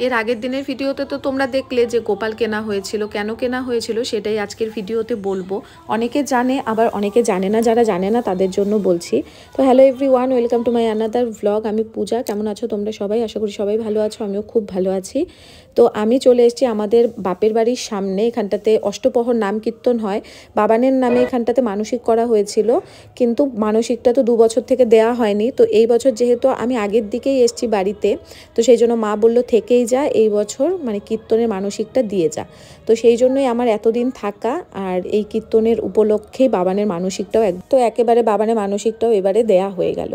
এর আগের দিনের ভিডিওতে তো তোমরা দেখলে যে গোপাল কেনা হয়েছিল, কেন কেনা হয়েছিল সেটাই আজকের ভিডিওতে বলবো। অনেকে জানে, আবার অনেকে জানে না। যারা জানে না তাদের জন্য বলছি। তো hello everyone, welcome to my another blog. আমি পূজা। কেমন আছো তোমরা সবাই? আশা করি সবাই ভালো আছো, আমিও খুব ভালো আছি। তো আমি চলে এসেছি আমাদের বাপের বাড়ির সামনে। এখানটাতে অষ্টপ্রহর নাম কীর্তন হয় বাবানের নামে। এখানটাতে মানসিক করা হয়েছিল, কিন্তু মানসিকটা তো 2 বছর থেকে দেয়া হয়নি। তো এই বছর যেহেতু আমি আগের দিকেই এসেছি বাড়িতে, তো সেই জন্য মা বললো থেকেই যা, এই বছর মানে কীর্তনের মানসিকটা দিয়ে যা। তো সেই জন্যই আমার এতদিন থাকা, আর এই কীর্তনের উপলক্ষেই বাবানের মানসিকটাও একেবারে বাবানের মানসিকটাও এবারে দেয়া হয়ে গেল।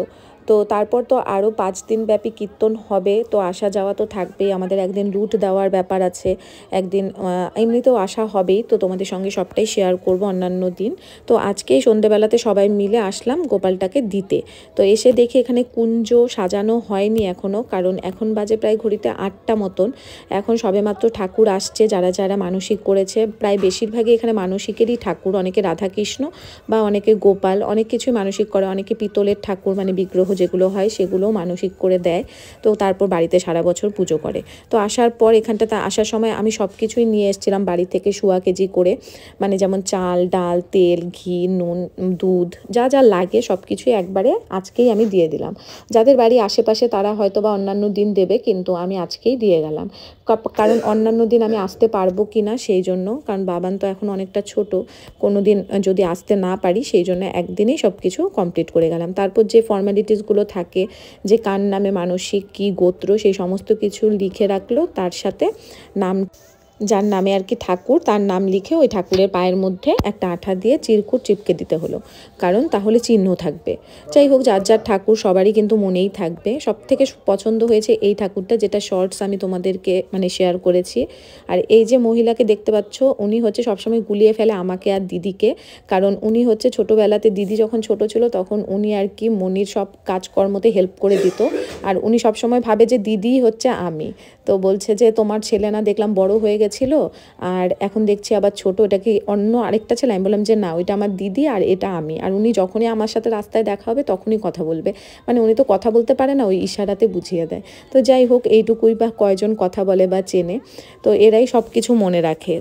তো তারপর তো আরও 5 দিন ব্যাপী কীর্তন হবে। তো আসা যাওয়া তো থাকবেই, আমাদের একদিন লুট দেওয়ার ব্যাপার আছে, একদিন এমনিতেও আসা হবেই। তো তোমাদের সঙ্গে সবটাই শেয়ার করব অন্যান্য দিন। তো আজকেই সন্ধেবেলাতে সবাই মিলে আসলাম গোপালটাকে দিতে। তো এসে দেখি এখানে কুঞ্জ সাজানো হয়নি এখনও, কারণ এখন বাজে প্রায় ঘড়িতে 8টা মতন। এখন সবেমাত্র ঠাকুর আসছে, যারা যারা মানসিক করেছে। প্রায় বেশিরভাগই এখানে মানসিকেরই ঠাকুর, অনেকে রাধাকৃষ্ণ বা অনেকে গোপাল, অনেক কিছুই মানসিক করে। অনেকে পিতলের ঠাকুর মানে বিগ্রহ যেগুলো হয় সেগুলোও মানসিক করে দেয়। তো তারপর বাড়িতে সারা বছর পুজো করে। তো আসার পর এখানটাতে আসার সময় আমি সব কিছুই নিয়ে এসেছিলাম বাড়ি থেকে 1.25 কেজি করে, মানে যেমন চাল, ডাল, তেল, ঘি, নুন, দুধ, যা যা লাগে সব কিছুই একবারে আজকেই আমি দিয়ে দিলাম। যাদের বাড়ি আশেপাশে তারা হয়তো বা অন্যান্য দিন দেবে, কিন্তু আমি আজকেই দিয়ে গেলাম। কারণ অন্যান্য দিন আমি আসতে পারবো কি না সেই জন্য, কারণ বাবান তো এখন অনেকটা ছোট, কোনো দিন যদি আসতে না পারি সেই জন্য একদিনেই সব কিছু কমপ্লিট করে গেলাম। তারপর যে ফর্মালিটিসগুলো থাকে, যে কার নামে মানসিক, কী গোত্র, সেই সমস্ত কিছু লিখে রাখলো, তার সাথে নাম, যার নামে আর কি ঠাকুর, তার নাম লিখে ওই ঠাকুরের পায়ের মধ্যে একটা আঠা দিয়ে চিরকুট চিপকে দিতে হলো, কারণ তাহলে চিহ্ন থাকবে। যাই হোক, যার যার ঠাকুর সবারই কিন্তু মনেই থাকবে। সব থেকে পছন্দ হয়েছে এই ঠাকুরটা, যেটা শর্টস আমি তোমাদেরকে মানে শেয়ার করেছি। আর এই যে মহিলাকে দেখতে পাচ্ছ, উনি হচ্ছে সবসময় গুলিয়ে ফেলে আমাকে আর দিদিকে, কারণ উনি হচ্ছে ছোটোবেলাতে দিদি যখন ছোট ছিল তখন উনি আর কি মনির সব কাজকর্মতে হেল্প করে দিত। আর উনি সবসময় ভাবে যে দিদি হচ্ছে আমি। তো বলছে যে তোমার ছেলে না দেখলাম বড় হয়ে গেছিলো, আর এখন দেখছি আবার ছোট, এটা কি অন্য আরেকটা ছেলে? আমি বললাম যে না, ওইটা আমার দিদি আর এটা আমি। আর উনি যখনই আমার সাথে রাস্তায় দেখা হবে তখনই কথা বলবে, মানে উনি তো কথা বলতে পারে না, ওই ইশারাতে বুঝিয়ে দেয়। তো যাই হোক, এইটুকুই বা কয়জন কথা বলে বা চেনে, তো এরাই সব কিছু মনে রাখে।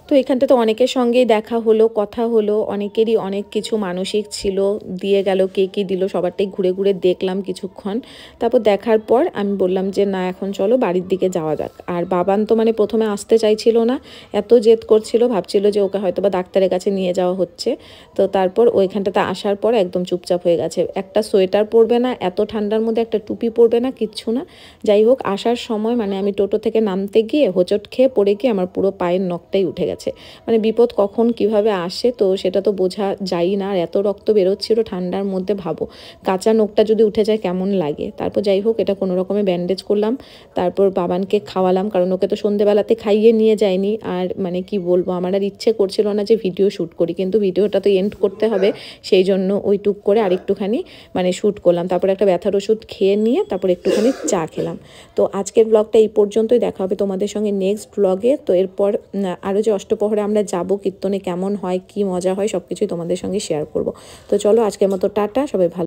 তো এখানটা তো অনেকের সঙ্গেই দেখা হলো, কথা হলো, অনেকেরই অনেক কিছু মানসিক ছিল, দিয়ে গেল, কে কী দিল সবারটাই ঘুরে ঘুরে দেখলাম কিছুক্ষণ। তারপর দেখার পর আমি বললাম যে না, এখন চলো বাড়ির দিকে যাওয়া যাক। আর বাবান তো মানে প্রথমে আসতে চাইছিল না, এত জেদ করছিল, ভাবছিল যে ওকে হয়তো বা ডাক্তারের কাছে নিয়ে যাওয়া হচ্ছে। তো তারপর ওইখানটাতে আসার পর একদম চুপচাপ হয়ে গেছে, একটা সোয়েটার পরবে না, এত ঠান্ডার মধ্যে একটা টুপি পরবে না, কিচ্ছু না। যাই হোক, আসার সময় মানে আমি টোটো থেকে নামতে গিয়ে হোঁচট খেয়ে পড়ে গিয়ে আমার পুরো পায়ের নখটাই উঠে গেছে। মানে বিপদ কখন কিভাবে আসে তো সেটা তো বোঝা যায় না। আর এত রক্ত বেরোচ্ছিল ঠান্ডার মধ্যে, ভাবো কাঁচা নখটা যদি উঠে যায় কেমন লাগে। তারপর যাই হোক, এটা কোনো রকমে ব্যান্ডেজ করলাম। তারপর বাবানকে খাওয়ালাম, কারণ ওকে তো সন্ধেবেলাতে খাইয়ে নিয়ে যায়নি। আর মানে কি বলবো, আমার আর ইচ্ছে করছিল না যে ভিডিও শ্যুট করি, কিন্তু ভিডিওটা তো এন্ড করতে হবে, সেই জন্য ওইটুক করে আরেকটুখানি মানে শ্যুট করলাম। তারপর একটা ব্যথার ওষুধ খেয়ে নিয়ে তারপর একটুখানি চা খেলাম। তো আজকের ব্লগটা এই পর্যন্তই, দেখা হবে তোমাদের সঙ্গে নেক্সট ব্লগে। তো এরপর আরও যে অষ্টপ্রহরে আমরা যাব, কীর্তনে কেমন হয়, কি মজা হয়, সব কিছুই তোমাদের সঙ্গে শেয়ার করব। তো চলো, আজকের মতো টাটা, সবাই ভালো।